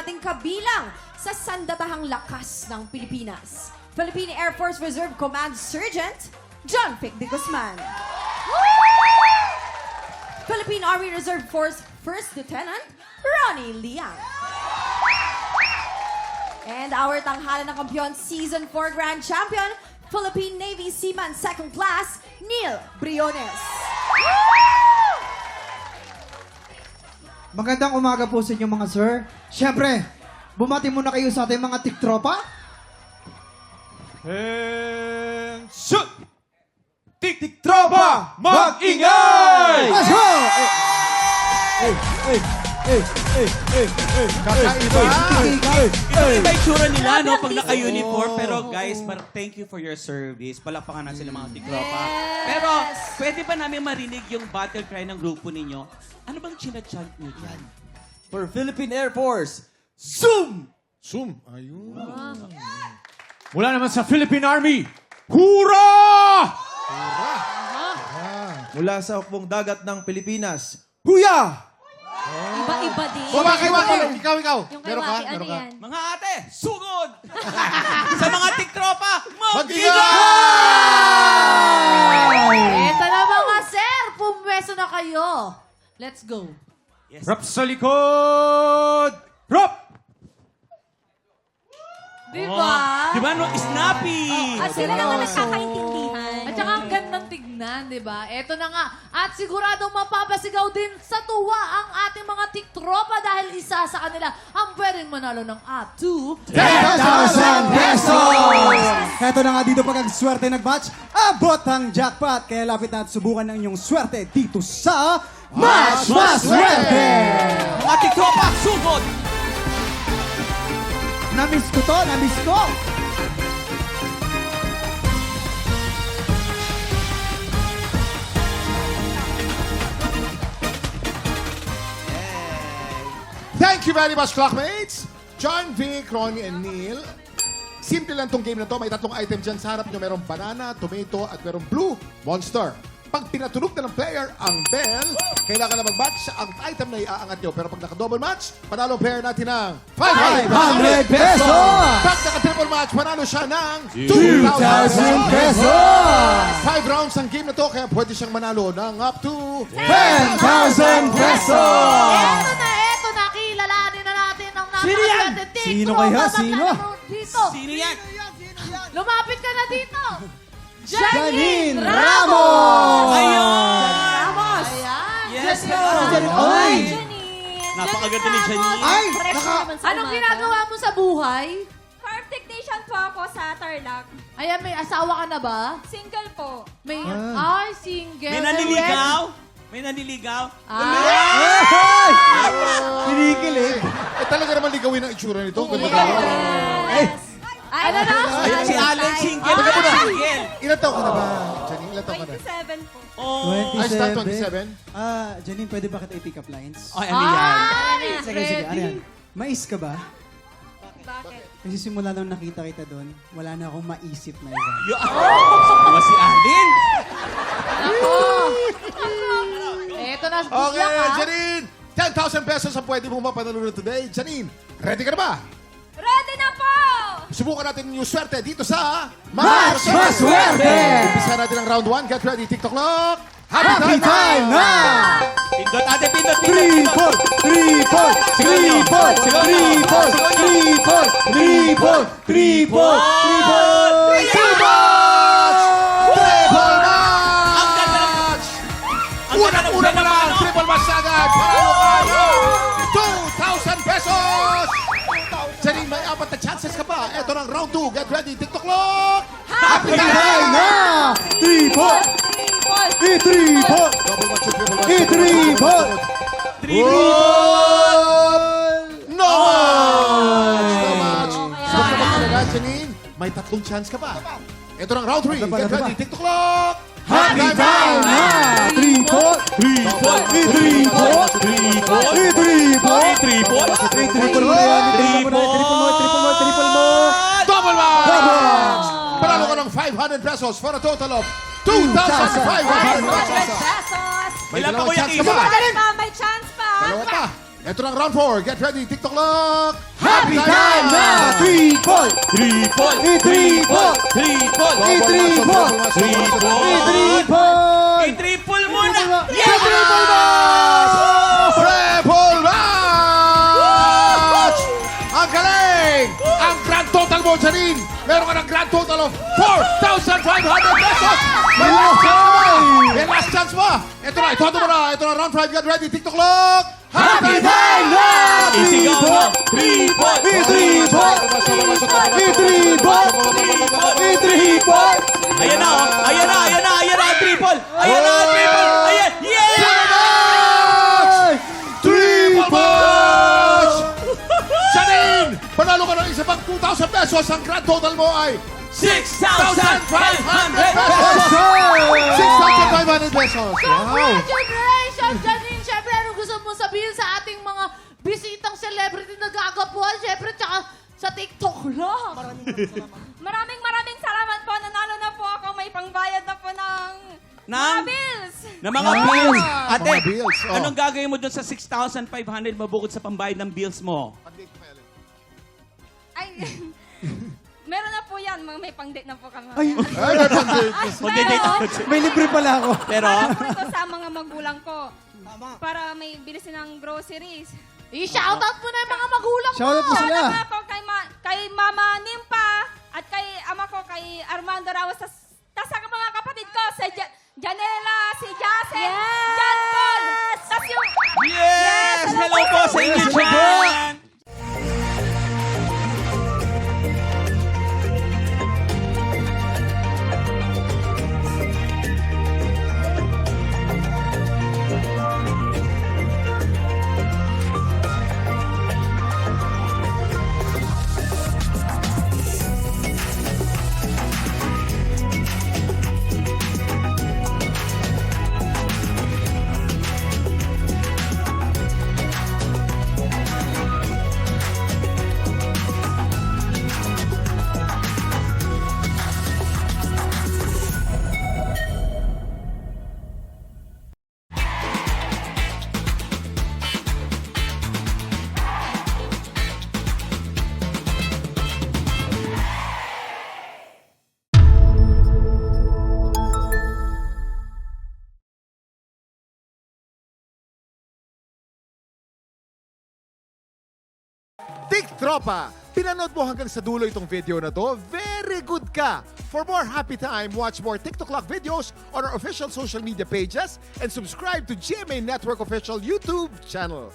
nating kabilang sa sandatahang lakas ng Pilipinas. Philippine Air Force Reserve Command Sergeant, John Vic de Guzman. Philippine Army Reserve Force First Lieutenant, Ronnie Liang. And our tanghalan ng kampiyon, Season 4 Grand Champion, Philippine Navy Seaman Second Class, Neil Briones. Magandang umaga po sa inyo mga sir. Siyempre, bumati muna kayo sa ating mga tiktropa. And shoot! Tiktropa, mag-ingay! Let's go! Kakaiba! Iba itsura nila, no? Pag naka-uniform. Pero guys, thank you for your service. Palakpakan na sila mga tiktropa. Pero, pwede ba namin marinig yung battle cry ng grupo ninyo? Ano bang chinachant nyo dyan? For Philippine Air Force, Zoom! Zoom, ayun. Mula naman sa Philippine Army, Hurra! Mula sa hukbong dagat ng Pilipinas, Huya! Iba-iba din. Ikaw. Yung kay Meron ka? Waki, ano Meron ka? yan? Mga ate, sugod! sa mga tiktropa, Mag-ingay! Eto na mga sir, pumweso na kayo. Let's go. Yes. Rap sa likod! Rap! Diba? Diba, no? Snappy! At sila naman nagkakaintindihan. At saka ang gandang tignan, di ba? Eto na nga. At siguradong mapapasigaw din sa tuwa ang ating mga tiktropa dahil isa sa kanila ang pwedeng manalo ng up to 10,000 pesos! Heto na nga dito pag ang swerte nag-match, abot ang jackpot. Kaya lapit na at subukan ng inyong swerte dito sa Match Maswerte! Mga tiktropa, sugod! Namiss ko to, namiss ko! Thank you very much, Clockmates! John, Vic, Ronnie, and Neil. Simple lang tong game na to. May tatlong item dyan sa harap nyo. Merong banana, tomato, at merong blue monster. Pag pinatunog na ng player ang bell, kailangan na mag-match ang item na iaangat nyo. Pero pag naka-double match, panalo player natin ng 500 pesos! Pag naka-triple match, panalo siya ng 2,000 pesos! 5 rounds ang game na to, kaya pwede siyang manalo ng up to 10,000 pesos! Eto na, kilalanin na natin ang Sino yan? napakaswerte tiktropa. Sino kaya? Baka Sino? naman Dito. Sino yan? Lumapit ka na dito. Janine Ramos! Ayun! Ramos! Ayan. Yes! Ay! Janine! Napakaganda ni Janine. Ay! Fresh Naka... naman sa Anong umaga. ginagawa mo sa buhay? Farm technician po ako sa Tarlac. Ayan, may asawa ka na ba? Single po. May, ay, single. May naniligaw? May naniligaw? Ay! Kinikilig. talaga naman ligawin ang itsura nito. Ganda Yes! Ay, ano na? Ayan, si Allen single. Single. Ilan taon ka na ba, Janine? Ilan taon ka na? 27 po. Oh. Ay, start 27? Janine, pwede ba kita i-pick up lines? Ay, ano yan? Ay, Sige, ano yan? Mais ka ba? Bakit? Kasi simula nung nakita kita doon, wala na akong maisip na iba. Diba si Allen? Eto na, Okay, lang, ha? Janine! 10,000 pesos ang pwede mong mapanalunan today. Janine, ready ka na ba? Ready na po! Subukan natin yung swerte dito sa Match Maswerte! Umpisa natin ang round 1. Get ready, TikTok clock! Happy time na! Pindot, ate, pindot, pindot, Triple! Triple! Triple! Triple! Triple! Triple! Triple! Triple! Triple Ang ganda ng- match! Ang ganda ng Unang-una pa lang, ano? triple match agad! Panalo ka ng 2,000 pesos! Janine, may apat na chances ka pa. Ito ng round 2. Get ready, TikTok clock! Happy time na! Triple! I-triple! Double match, triple match. I-triple! No match! No match! So, kapag Janine, may tatlong chance ka pa. Ito ng round 3. Get ready, TikTok clock! Happy time na! Triple! Triple! I-triple! Triple! I-triple! Triple! I-triple mo yan! I-triple mo! I-triple mo! I-triple mo! I-triple mo! Double match! Double match! Panalo ka ng 500 pesos for a total of 2,500 pesos. Pesos! May Ilan pa, dalawang Kuya chance ka Kim? pa. May chance pa! Dalawa pa. Ito na ang round 4. Get ready, TikTok clock. Happy time na! Triple! Triple! I-triple! Triple! I-triple! I-triple! I-triple mo na! I-triple na! Triple match! Ang galing! Ang grand total mo, Janine! Meron ka ng grand total of 4,500 pesos! May last chance mo! May last chance mo! Ito na, ito mo na! Ito na, round 5. Get ready, TikTok clock! Happy time na! Isigaw mo! Triple! I-triple! I-triple! I-triple! Ayan na, oh. Ayan na, ayan na, ayan na, triple! Ayan na, triple! Ayan! Yeah! Triple match! Janine! Panalo ka ng isa pang 2,000 pesos. Ang grand total mo ay 6,500 pesos! 6,500 pesos! Wow! Congratulations, Janine! Siyempre, ano gusto mo sabihin sa ating mga bisitang celebrity na gagapuan? Siyempre, tsaka sa TikTok lang. Maraming salamat po. Nanalo na po ako. May pangbayad na po ng Ng? mga bills. Na mga bills. Ate, Mga bills, oh. anong gagawin mo dun sa 6,500 mabukod sa pambayad ng bills mo? Ay, meron na po yan. May pang-date na po kami. Ay, Ay, may pang-date. may libre pala ako. Pero, Para po ito sa mga magulang ko. Para may bilisin ng groceries. I-shoutout mo na yung mga magulang mo. Shoutout mo sila. Shoutout nga po kay Mama Nimpa at kay ama ko, kay Armando Rawas. Tas sa mga kapatid ko, si Janela, si Jacen, John Paul. Tas yung... yes! Hello po sa inyo dyan! TikTropa! Pinanood mo hanggang sa dulo itong video na to? Very good ka! For more happy time, watch more TikTok Clock videos on our official social media pages and subscribe to GMA Network official YouTube channel.